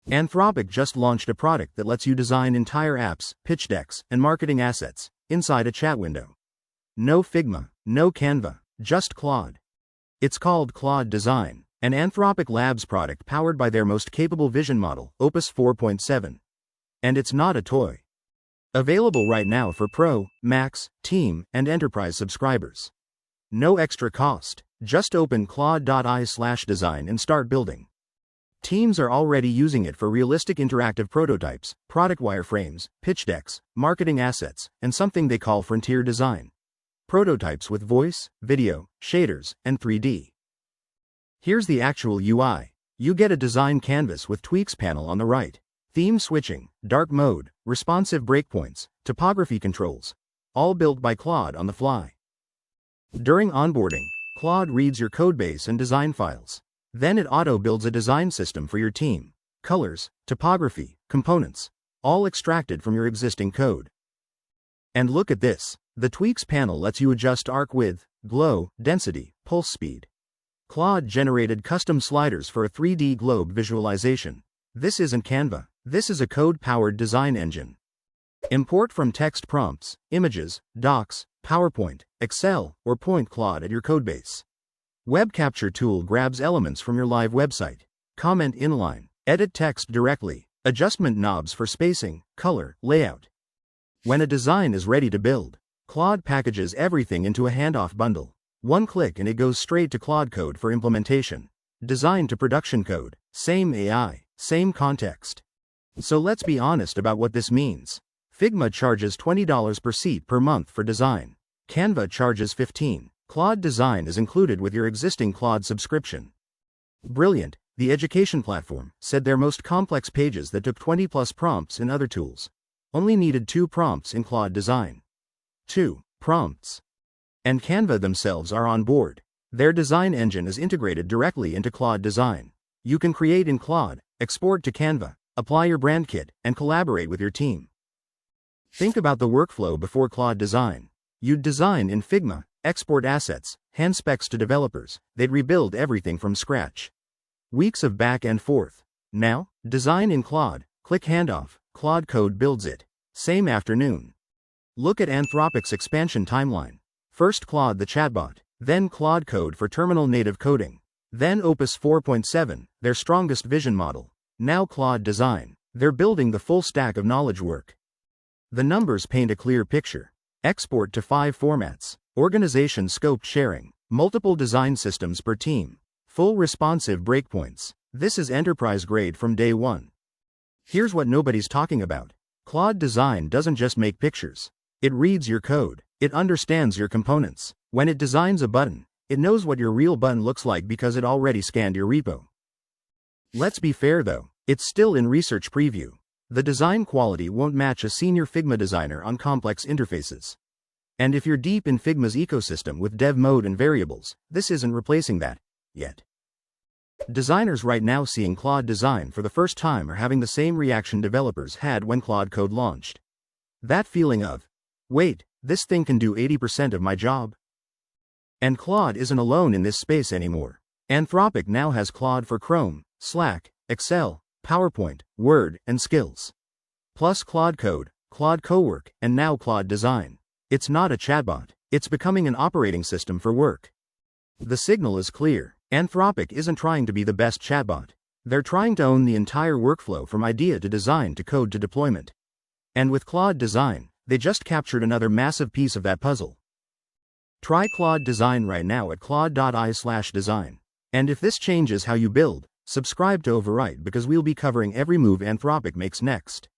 Anthropic just launched a product that lets you design entire apps, pitch decks, and marketing assets inside a chat window. No Figma, no Canva, just Claude. It's called Claude Design, an Anthropic Labs product powered by their most capable vision model, Opus 4.7. And it's not a toy. Available right now for Pro, Max, Team, and Enterprise subscribers. No extra cost, just open claude.ai/design and start building. Teams are already using it for realistic interactive prototypes, product wireframes, pitch decks, marketing assets, and something they call frontier design. Prototypes with voice, video, shaders, and 3D. Here's the actual UI. You get a design canvas with tweaks panel on the right, theme switching, dark mode, responsive breakpoints, typography controls, all built by Claude on the fly. During onboarding, Claude reads your codebase and design files. Then it auto-builds a design system for your team. Colors, typography, components, all extracted from your existing code. And look at this. The tweaks panel lets you adjust arc width, glow, density, pulse speed. Claude generated custom sliders for a 3D globe visualization. This isn't Canva. This is a code-powered design engine. Import from text prompts, images, docs, PowerPoint, Excel, or point Claude at your codebase. Web capture tool grabs elements from your live website. Comment inline, edit text directly, adjustment knobs for spacing, color, layout. When a design is ready to build, Claude packages everything into a handoff bundle. One click and it goes straight to Claude Code for implementation. Design to production code, same AI, same context. So let's be honest about what this means. Figma charges $20 per seat per month for design. Canva charges $15. Claude Design is included with your existing Claude subscription. Brilliant, the education platform, said their most complex pages that took 20+ prompts in other tools only needed 2 prompts in Claude Design. 2 prompts. And Canva themselves are on board. Their design engine is integrated directly into Claude Design. You can create in Claude, export to Canva, apply your brand kit, and collaborate with your team. Think about the workflow before Claude Design. You'd design in Figma, export assets, hand specs to developers, they'd rebuild everything from scratch. Weeks of back and forth. Now, design in Claude, click handoff, Claude Code builds it. Same afternoon. Look at Anthropic's expansion timeline. First Claude the chatbot, then Claude Code for terminal native coding, then Opus 4.7, their strongest vision model, now Claude Design. They're building the full stack of knowledge work. The numbers paint a clear picture. Export to 5 formats. Organization scope sharing, multiple design systems per team, full responsive breakpoints. This is enterprise grade from day one. Here's what nobody's talking about. Claude Design doesn't just make pictures. It reads your code. It understands your components. When it designs a button, it knows what your real button looks like because it already scanned your repo. Let's be fair though, it's still in research preview. The design quality won't match a senior Figma designer on complex interfaces. And if you're deep in Figma's ecosystem with dev mode and variables, this isn't replacing that, yet. Designers right now seeing Claude Design for the first time are having the same reaction developers had when Claude Code launched. That feeling of, wait, this thing can do 80% of my job? And Claude isn't alone in this space anymore. Anthropic now has Claude for Chrome, Slack, Excel, PowerPoint, Word, and Skills. Plus Claude Code, Claude Cowork, and now Claude Design. It's not a chatbot. It's becoming an operating system for work. The signal is clear. Anthropic isn't trying to be the best chatbot. They're trying to own the entire workflow from idea to design to code to deployment. And with Claude Design, they just captured another massive piece of that puzzle. Try Claude Design right now at claude.ai/design. And if this changes how you build, subscribe to Overwrite because we'll be covering every move Anthropic makes next.